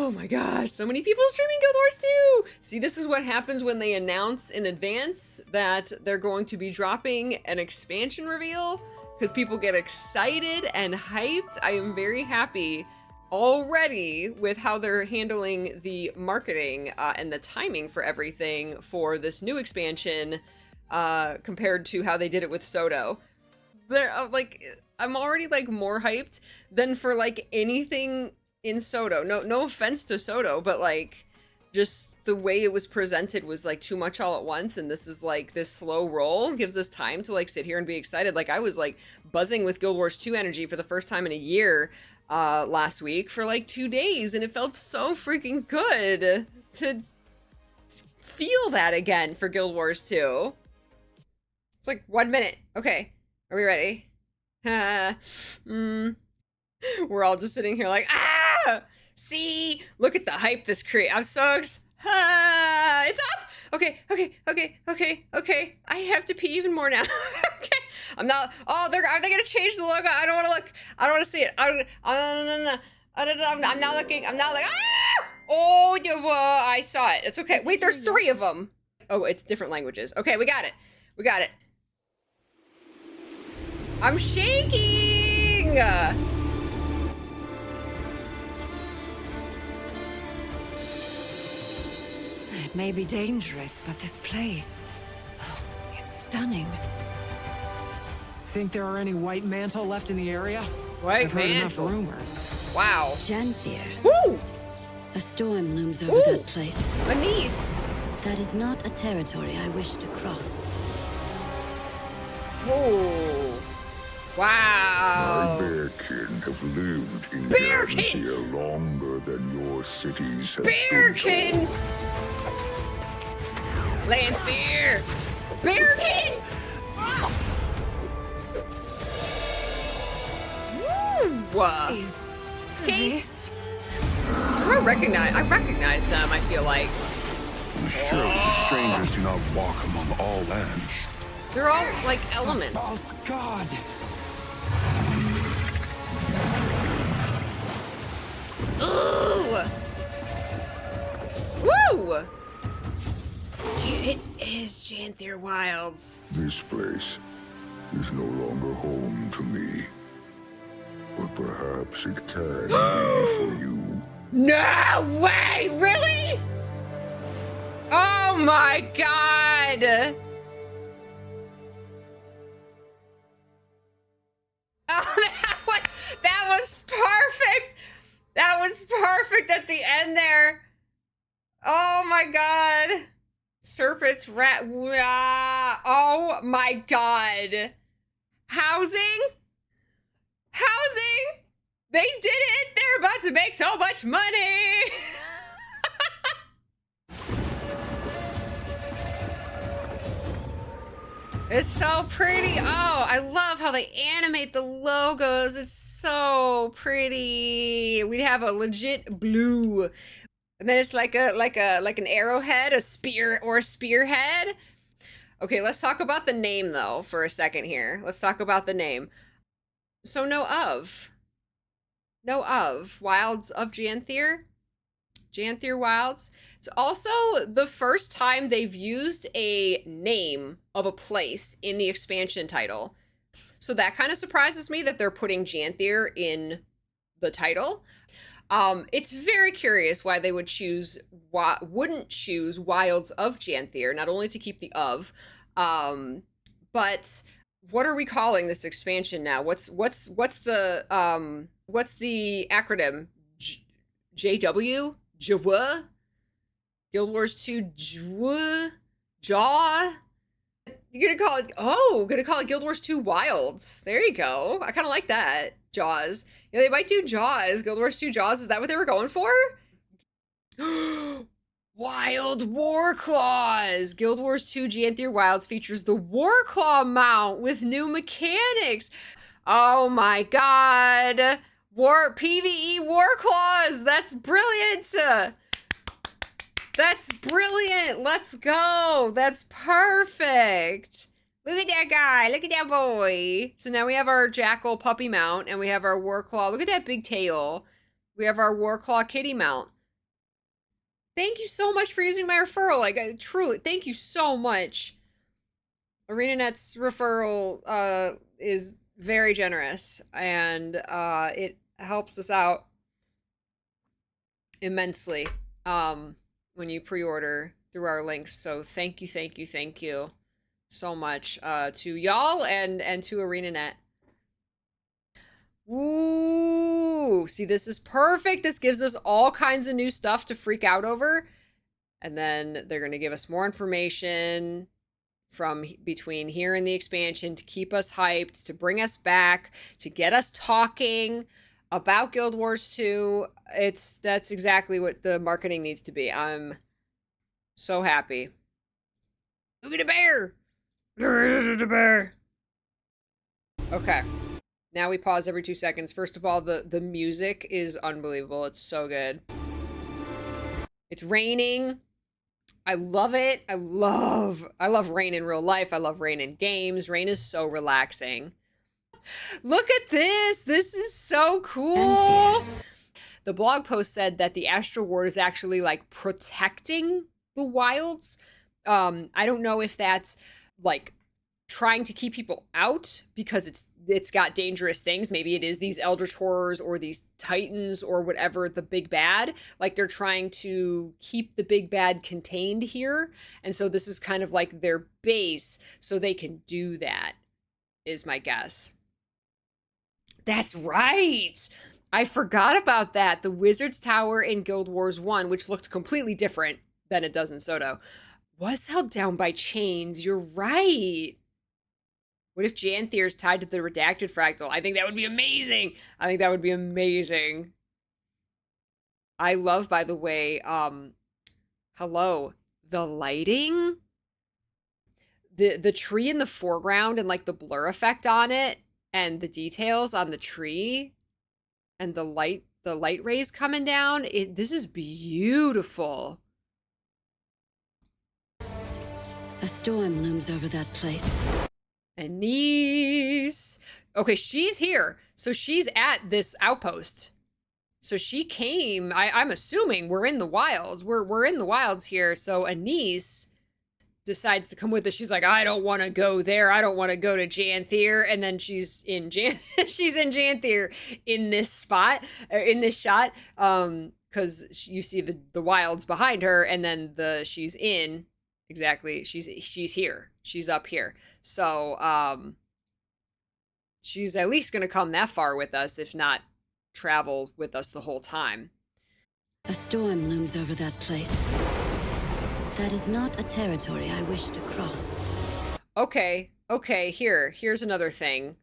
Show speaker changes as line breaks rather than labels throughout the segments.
Oh my gosh, so many people streaming Guild Wars 2! See, this is what happens when they announce in advance that they're going to be dropping an expansion reveal, because people get excited and hyped. I am very happy already with how they're handling the marketing and the timing for everything for this new expansion compared to how they did it with Soto. They're I'm already like more hyped than for like anything in Soto. No offense to Soto, but like just the way it was presented was like too much all at once, and this is like this slow roll gives us time to like sit here and be excited. Like I was like buzzing with Guild Wars 2 energy for the first time in a year last week for like 2 days, and it felt so freaking good to feel that again for Guild Wars 2. It's like 1 minute. Okay, are we ready? We're all just sitting here like, ah! See? Look at the hype this creates. I'm so excited. It's up! Okay. I have to pee even more now. Okay. I'm not. Oh, are they gonna change the logo? I don't want to look. I don't want to see it. No. I'm not looking. I'm not like, ah! Oh, I saw it. It's okay. Wait, there's 3 of them. Oh, it's different languages. Okay, we got it. We got it. I'm shaking!
It may be dangerous, but this place... Oh, it's stunning.
Think there are any white mantle left in the area?
White
I've heard
mantle.
enough rumors.
Wow.
Janthir.
Woo!
A storm looms over
Ooh.
that place.
Anise!
That is not a territory I wish to cross.
Whoa. Wow.
My bearkin have lived in
Bearkin!
Janthir longer than your cities have
Bearkin!
stood
Landspear! Bearkin! Woo!
Is
Hey.
this...
I recognize them, I feel like.
Surely strangers do not walk among all lands.
They're all like elements.
False god!
Ooh! Woo! It is Janthir Wilds.
This place is no longer home to me. But perhaps it can be for you.
No way! Really? Oh my god! Oh, that was perfect! That was perfect at the end there. Oh my god. Serpent's rat. Oh my god. Housing? Housing? They did it! They're about to make so much money! It's so pretty. Oh, I love how they animate the logos. It's so pretty. We have a legit blue. And then it's like an arrowhead, a spear or a spearhead. Okay, let's talk about the name though for a second here. Let's talk about the name. So no of Wilds of Janthir. Janthir Wilds. It's also the first time they've used a name of a place in the expansion title. So that kind of surprises me that they're putting Janthir in the title. It's very curious why they wouldn't choose Wilds of Janthir, not only to keep the of, but what are we calling this expansion now? What's the acronym? JW? Jawa? Guild Wars 2 Jaw? You're gonna call it Guild Wars 2 Wilds. There you go. I kind of like that. Jaws. Yeah, they might do Jaws. Guild Wars 2 Jaws. Is that what they were going for? Wild Warclaws. Guild Wars 2 Janthir Wilds features the Warclaw mount with new mechanics. Oh my god. PvE Warclaws. That's brilliant. That's brilliant. Let's go. That's perfect. Look at that guy. Look at that boy. So now we have our Jackal puppy mount and we have our Warclaw. Look at that big tail. We have our Warclaw kitty mount. Thank you so much for using my referral. Like, truly, thank you so much. ArenaNet's referral is very generous, and it helps us out immensely when you pre-order through our links. So thank you so much to y'all and to ArenaNet. Ooh, see, this is perfect. This gives us all kinds of new stuff to freak out over. And then they're going to give us more information from between here and the expansion to keep us hyped, to bring us back, to get us talking about Guild Wars 2. That's exactly what the marketing needs to be. I'm so happy. Look at the bear. Look at the bear. Okay. Now we pause every 2 seconds. First of all, the music is unbelievable. It's so good. It's raining. I love it. I love rain in real life. I love rain in games. Rain is so relaxing. Look at this. This is so cool. The blog post said that the Astral Ward is actually like protecting the wilds. I don't know if that's like trying to keep people out because it's got dangerous things. Maybe it is these eldritch horrors or these titans or whatever, the big bad. Like they're trying to keep the big bad contained here. And so this is kind of like their base so they can do that, is my guess. That's right. I forgot about that. The Wizard's Tower in Guild Wars 1, which looked completely different than it does in Soto, was held down by chains. You're right. What if Janthir is tied to the redacted fractal? I think that would be amazing. I think that would be amazing. I love, by the way, hello, the lighting, the tree in the foreground and like the blur effect on it and the details on the tree and the light rays coming down. This is beautiful.
A storm looms over that place.
Anise. Okay, she's here. So she's at this outpost. So she came. I'm assuming we're in the wilds. We're in the wilds here. So Anise decides to come with us. She's like, I don't want to go there. I don't want to go to Janthir. And then she's in Janthir in this spot, in this shot. Because you see the wilds behind her, and then she's in. Exactly. She's here. She's up here. So, she's at least going to come that far with us, if not travel with us the whole time.
A storm looms over that place. That is not a territory I wish to cross.
Okay. Here's another thing.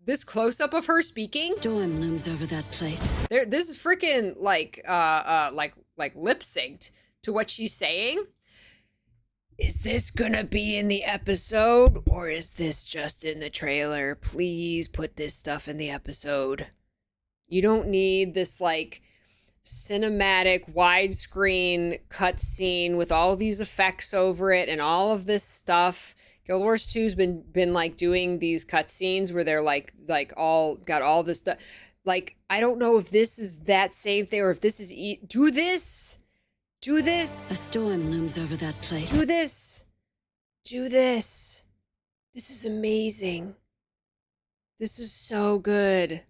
This close-up of her speaking.
Storm looms over that place.
This is freaking like lip synced to what she's saying. Is this gonna be in the episode or is this just in the trailer? Please put this stuff in the episode. You don't need this like cinematic widescreen cutscene with all these effects over it and all of this stuff. Guild Wars 2's been like doing these cutscenes where they're like all got all this stuff. Like, I don't know if this is that same thing or if this is do this. Do this.
A storm looms over that place.
Do this. Do this. This is amazing. This is so good.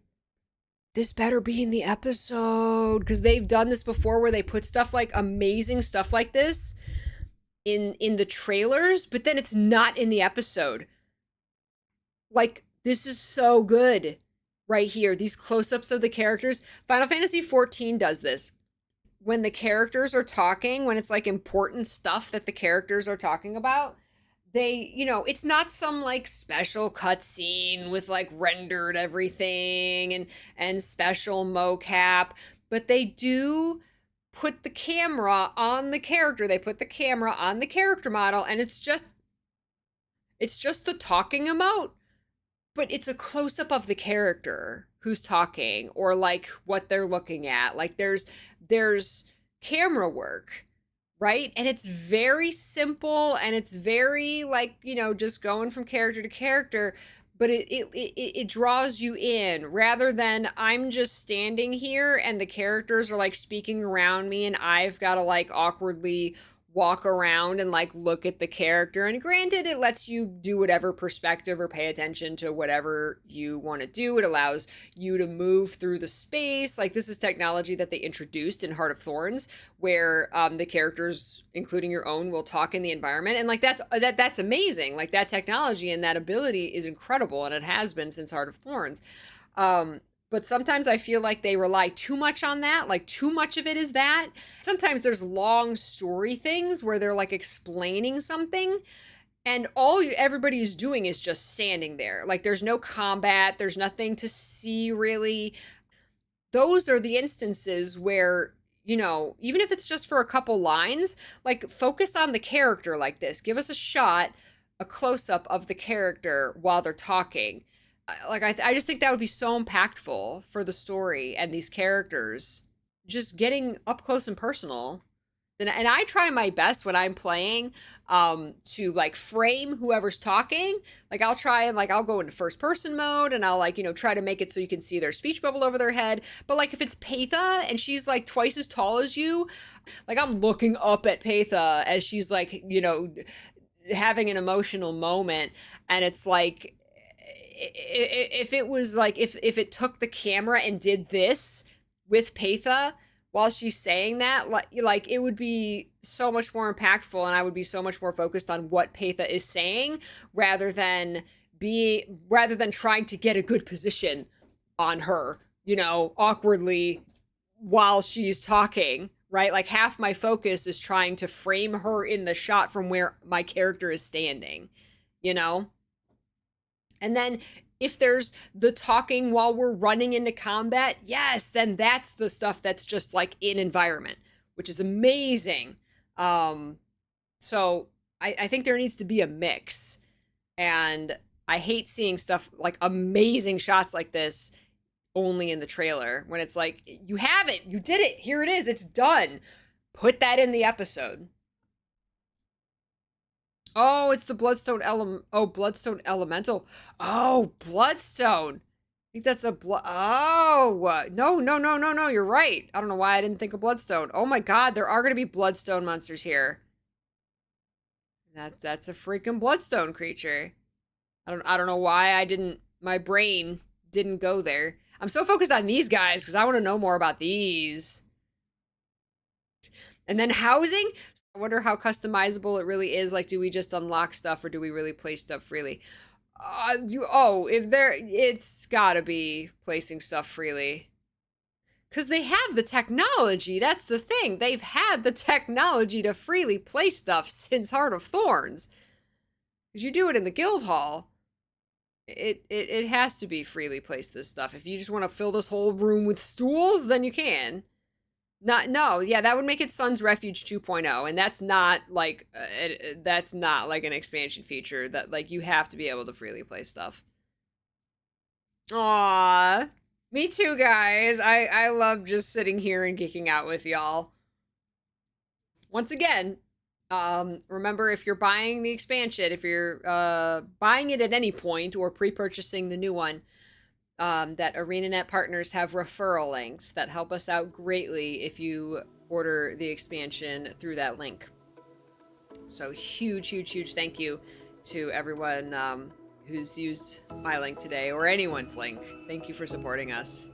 This better be in the episode, because they've done this before where they put stuff like amazing stuff like this in the trailers, but then it's not in the episode. Like, this is so good right here. These close-ups of the characters. Final Fantasy XIV does this. When the characters are talking, when it's like important stuff that the characters are talking about, they, it's not some like special cutscene with like rendered everything and special mocap, but they do put the camera on the character. They put the camera on the character model, and it's just the talking emote, but it's a close-up of the character who's talking or like what they're looking at. Like there's camera work, right? And it's very simple and it's very like, just going from character to character, but it draws you in rather than I'm just standing here and the characters are like speaking around me and I've got to like awkwardly walk around and like look at the character. And granted, it lets you do whatever perspective or pay attention to whatever you want to do. It allows you to move through the space. Like, this is technology that they introduced in Heart of Thorns, where the characters, including your own, will talk in the environment. And like that's amazing. Like, that technology and that ability is incredible, and it has been since Heart of Thorns. But sometimes I feel like they rely too much on that. Like, too much of it is that. Sometimes there's long story things where they're like explaining something and everybody is doing is just standing there. Like, there's no combat. There's nothing to see really. Those are the instances where, you know, even if it's just for a couple lines, like, focus on the character like this. Give us a shot, a close-up of the character while they're talking. Like, I just think that would be so impactful for the story and these characters, just getting up close and personal. And I try my best when I'm playing to like frame whoever's talking. Like, I'll try and like I'll go into first person mode and I'll like, you know, try to make it so you can see their speech bubble over their head. But like, if it's Peitha and she's like twice as tall as you, like, I'm looking up at Peitha as she's like, you know, having an emotional moment, and it's like, if it was like if it took the camera and did this with Peitha while she's saying that, like it would be so much more impactful, and I would be so much more focused on what Peitha is saying rather than trying to get a good position on her, you know, awkwardly while she's talking, right? Like, half my focus is trying to frame her in the shot from where my character is standing, you know? And then if there's the talking while we're running into combat, yes, then that's the stuff that's just like in environment, which is amazing. So I think there needs to be a mix. And I hate seeing stuff like amazing shots like this only in the trailer, when it's like, you have it, you did it, here it is, it's done. Put that in the episode. Oh, it's the Bloodstone Bloodstone Elemental. Oh, Bloodstone. I think that's a Oh, no. You're right. I don't know why I didn't think of Bloodstone. Oh my God, there are going to be Bloodstone monsters here. That's a freaking Bloodstone creature. I don't know why my brain didn't go there. I'm so focused on these guys because I want to know more about these. And then housing. I wonder how customizable it really is. Like, do we just unlock stuff or do we really place stuff freely? It's gotta be placing stuff freely. Because they have the technology. That's the thing. They've had the technology to freely place stuff since Heart of Thorns. Because you do it in the guild hall. It has to be freely place this stuff. If you just want to fill this whole room with stools, then you can. That would make it Sun's Refuge 2.0, and that's not like an expansion feature. That, like, you have to be able to freely play stuff. Aww, me too, guys. I love just sitting here and geeking out with y'all. Once again, remember, if you're buying the expansion, if you're buying it at any point or pre-purchasing the new one, that ArenaNet partners have referral links that help us out greatly if you order the expansion through that link. So huge thank you to everyone who's used my link today, or anyone's link. Thank you for supporting us.